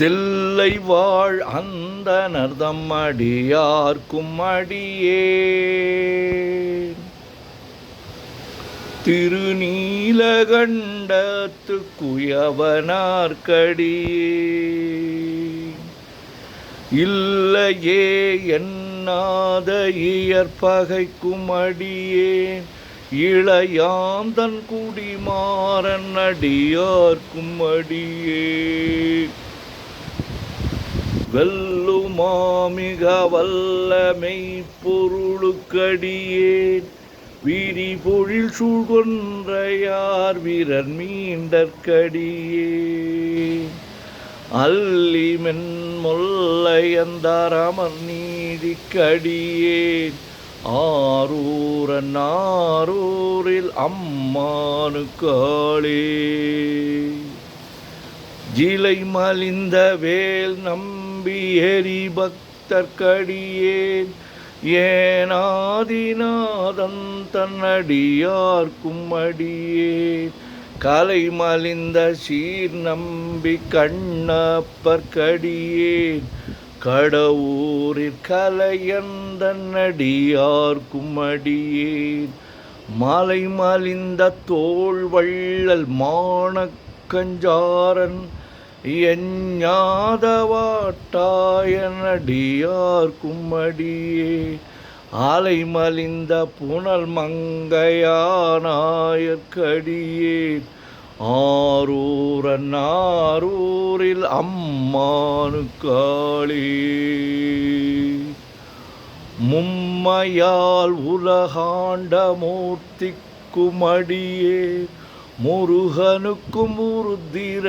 தில்லை வாழ் அந்தணர் தம்மடியார்க்கும் அடியேன் திருநீலகண்டத்து குயவனார்க்கடியேன் இல்லையே என்னாத இயற்பகைக்கும் அடியேன் இளையாந்தன் குடிமாறன் அடியார்க்கும் அடியேன் வெல்லுமாமிக வல்ல மெய்ப்பொருளுக்கடியேன் விரிபொழில் சூழ்கொன்றையார் வீரர் மீண்டற்கடியேன் அல்லி மென்மொல்லையந்தரமர் நீதிக்கடியேன் ஆரூரன் ஆரூரில் அம்மானுக்காளே ஜிலை மலிந்த வேல் நம்பி எரி பக்தர்க்கடியேன் ஏனாதிநாதன் தன்னடியார்க்கும் அடியேன் கலை மலிந்த சீர் நம்பி கண்ணப்பர்க்கடியேன் கடவுரிற் கலையந்தன் அடியார்க்கும் அடியேன் மலை மலிந்த தோள் வள்ளல் மானக்கஞ்சாரன் எஞ்ஞாதவாட்டாயன் அடியார்க்கும் அடியேன் ஆலை மலிந்த புனல் மங்கையானாயற்கடியேன் ஆரூரன் ஆரூரில் அம்மானுக்காளே மும்மையால் உலகாண்ட மூர்த்திக்கும் அடியேன் முருகனுக்கும் உருத்திர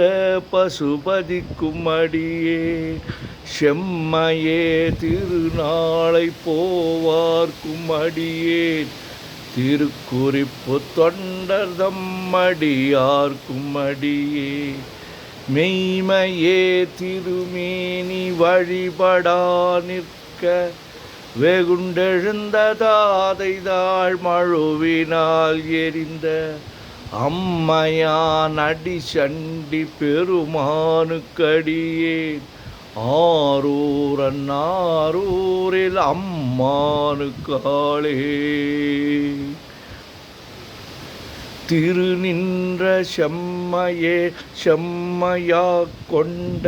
பசுபதிக்கும் அடியேன் செம்மையே திருநாளை போவார்க்கும் அடியேன் திருக்குறிப்பு தொண்டர் தம்மடியார்க்கும் அடியேன் மெய்மையே திருமேனி வழிபடா நிற்க வெகுண்டெழுந்த தாதை தாழ் மழுவினால் எரிந்த அம்மையான் அடி சண்டி பெருமானுக்கடியேன் ஆரூரன் ஆரூரில் அம்மானுக்காளே திருநின்ற செம்மையே செம்மையா கொண்ட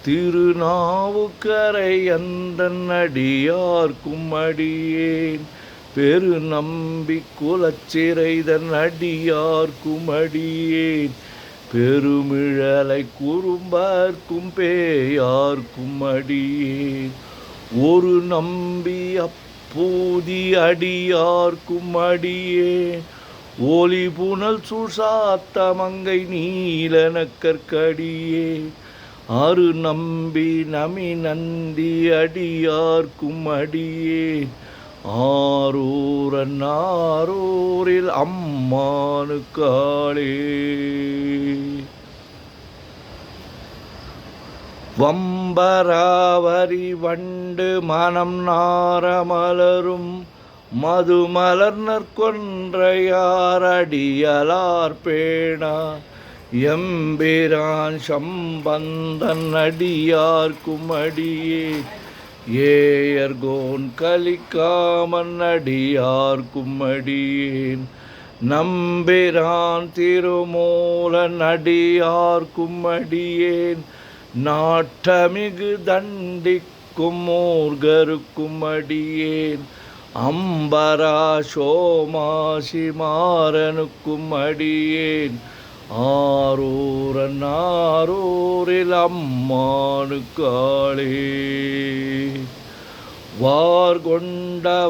திருநாவுக்கரை அந்தன் அடியார்க்கும் அடியேன் பெருநம்பி குலச்சிறைதன் அடியார்க்கும் அடியேன் பெருமிழலை குறும்பார்க்கும் பேயார்க்கும் அடியேன் ஒரு நம்பி அப்பூதி அடியார்க்கும் அடியேன் ஒலி புனல் சுசாத்த மங்கை நீலனக்கற்கடியேன் அரு நம்பி நமி நந்தி அடியார்க்கும் அடியேன் ஆரூரன் ஆரூரில் அம்மானுக்காளே வம்பராவரி வண்டு மனம் நாரமலரும் மதுமலர் நற்கொன்றையார் அடியலார் பேணா எம்பிரான் சம்பந்தன் அடியார்க்கும் அடியேன் ஏயர்கோன் கலிக்காமன் அடியார்க்கும் அடியேன் நம்பிரான் திருமூலன் அடியார்க்கும் அடியேன் நாட்டமிகு தண்டிக்கும் மூர்கருக்கும் அடியேன் அம்பரா சோமாசி மாறனுக்கும் அடியேன் ஆரூரன் ஆரூரில் அம்மானுக்காளே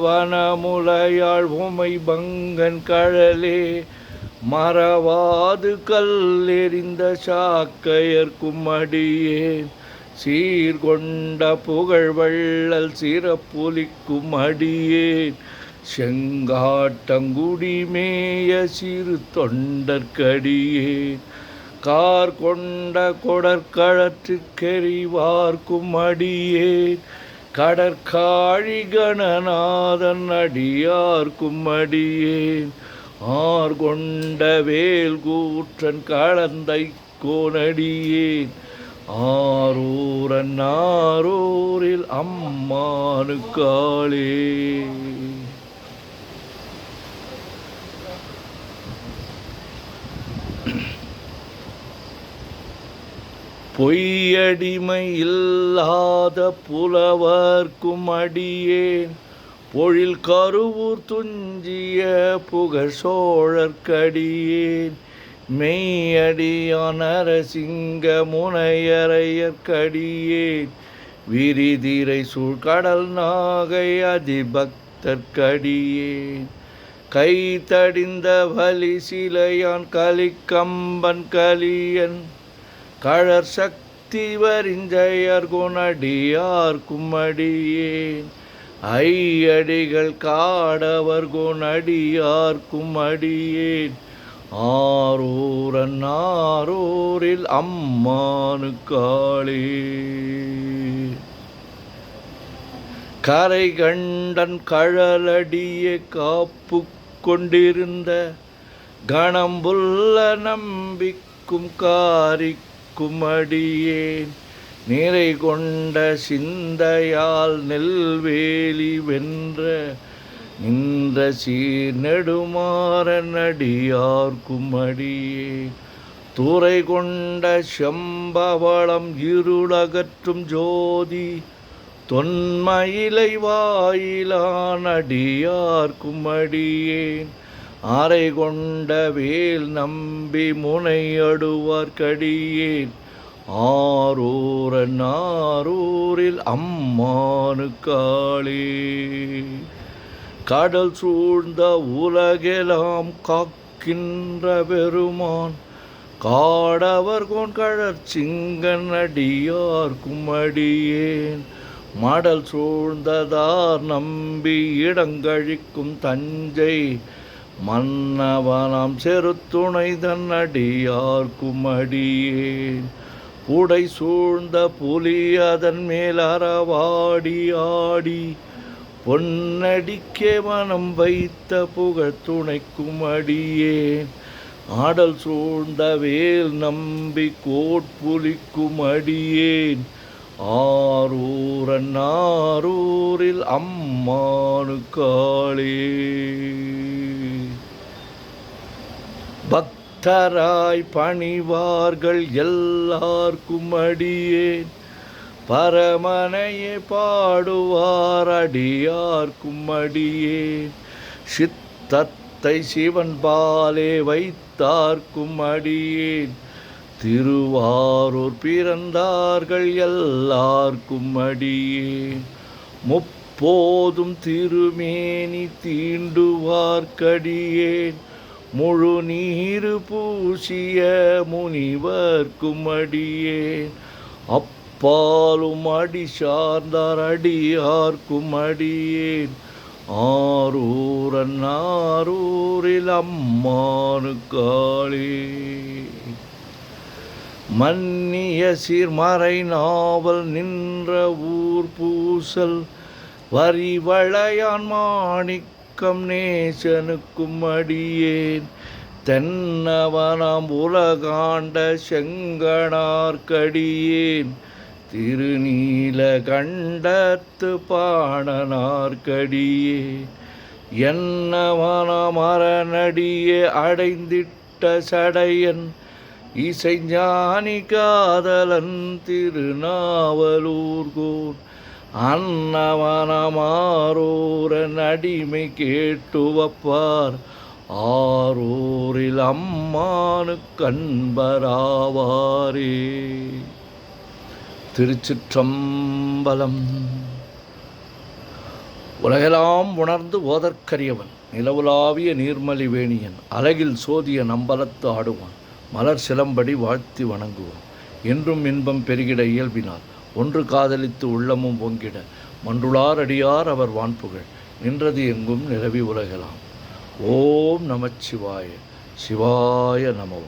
வார்கொண்டவனமுலையாள் உமை பங்கன் கழலே மறவாது கல்லெறிந்த சாக்கையர்க்கும் அடியேன் சீர்கொண்ட புகழ் வள்ளல் சிறப்புலிக்கும் அடியேன் செங்காட்டங்குடிமேய சிறு தொண்டற்கடியேன் கார் கொண்ட கொடற்களற்றுக்கெறிவார்க்கும் அடியேன் கடற்காழி கணநாதன் அடியார்க்கும் அடியேன் ஆர்கொண்ட வேல் கூற்றன் கலந்தை கோனடியேன் ஆரூரில் அம்மானுக்காளே. பொய்யடிமை இல்லாத புலவர்க்கும் அடியேன் பொழில் கருவூர் துஞ்சிய புகழ் சோழர்க்கடியேன் மெய்யடியான் நரசிங்க முனையரையர்க்கடியேன் விரிதிரை சூழ்கடல் நாகை அதிபக்தர்க்கடியேன் கை தடிந்த வலி சிலையான் கலிக்கம்பன் கலியன் கழற் சக்தி வரிஞ்சயர் குணடியார் கும்மடியேன் ஐயடிகள் காடவர் குணடியார் கும்மடியேன் ஆரூரில் அம்மானுக்காளே. கரை கண்டன் கழலடியே காப்பு கொண்டிருந்த கணம்புல்ல நம்பிக்கும் காரிக்கும் அடியேன் நிறை கொண்ட சிந்தையால் நெல்வேலி வென்ற நின்ற சீர் நெடுமாறன் அடியார்க்கும் அடியேன் துறை கொண்ட செம்பவளம் இருளகற்றும் ஜோதி தொன்மயிலை வாயிலான் அடியார்க்கும் அடியேன் அறை கொண்ட வேல் நம்பி முனையடுவார்க்கடியேன் ஆரூரில் அம்மானுக்காளே. கடல் சூழ்ந்த உலகெல்லாம் காக்கின்ற பெருமான் காடவர் கோன் கழற்சிங்கன் அடியார்க்கும் அடியேன் மடல் சூழ்ந்ததார் நம்பி இடங்கழிக்கும் தஞ்சை மன்னவனாம் செருத்துணை தன் அடியார்க்கும் அடியேன் உடை சூழ்ந்த புலி அதன் மேல் அறவாடி ஆடி பொன்னடிக்கே மனம் வைத்த புகழ் துணைக்கும் அடியேன் ஆடல் சூழ்ந்த வேல் நம்பி கோட்புலிக்கும் அடியேன் ஆரூரில் அம்மானுக்காளே. பக்தராய் பணிவார்கள் எல்லார்க்கும் அடியேன் பரமனையே பாடுவார் அடியார்க்கும் அடியேன் சித்தத்தை சிவன் பாலே வைத்தார்க்கும் அடியேன் திருவாரூர் பிறந்தார்கள் எல்லார்க்கும் அடியேன் முப்போதும் திருமேனி தீண்டுவார்க்கடியேன் முழு நீரு பூசிய முனிவர்க்கும் அடியேன் அப்பாலும் அடி சார்ந்தார் அடியார்க்கும் அடியேன் ஆரூரில் அம்மானுக்காளே. மன்னிய சீர்மறை நாவல் நின்ற ஊர் பூசல் வரிவளையான் மாணிக்கம் நேசனுக்கும் அடியேன் தென்னவனாம் உலகாண்ட செங்கணார்க்கடியேன் திருநீல கண்டத்து பாணனார்க்கடியே என்னவனாம் அரணடியே அடைந்திட்ட சடையன் இசைஞானி காதலன் திருநாவலூர்கோன் அன்னவனமாரூரன் அடிமை கேட்டுவப்பார் ஆரூரில் அம்மானுக்கு அன்பராவாரே. திருச்சிற்றம்பலம். உலகெல்லாம் உணர்ந்து ஓதற்கரியவன் நிலவுலாவிய நீர்மலி வேணியன் அலகில் சோதிய நம்பலத்து ஆடுவான் மலர் சிலம்படி வாழ்த்தி வணங்குவான் என்றும் இன்பம் பெருகிட இயல்பினார் ஒன்று காதலித்து உள்ளமும் பொங்கிட மன்றுளார் அடியார் அவர் வான்புகழ் நின்றது எங்கும் நிலவி உலகெல்லாம். ஓம் நமச்சிவாய சிவாய நமோ.